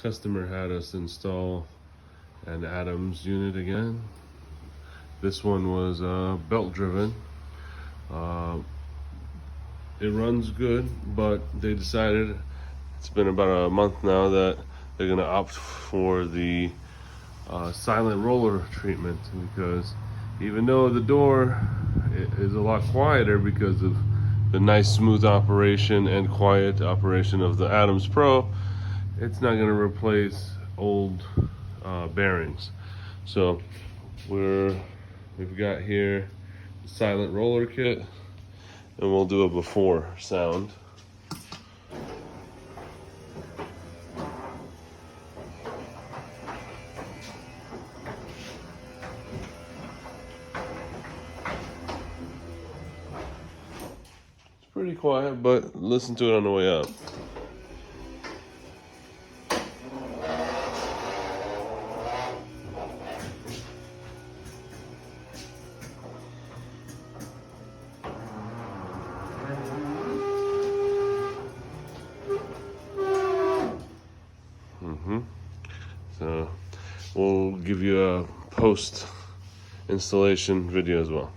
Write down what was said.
Customer had us install an Adams unit again. This one was belt driven. It runs good, but they decided, it's been about a month now, that they're gonna opt for the silent roller treatment, because even though the door is a lot quieter because of the nice smooth operation and quiet operation of the Adams Pro, it's not going to replace old bearings. So we've got here the silent roller kit, and we'll do a before sound. It's pretty quiet, but listen to it on the way up. So we'll give you a post installation video as well.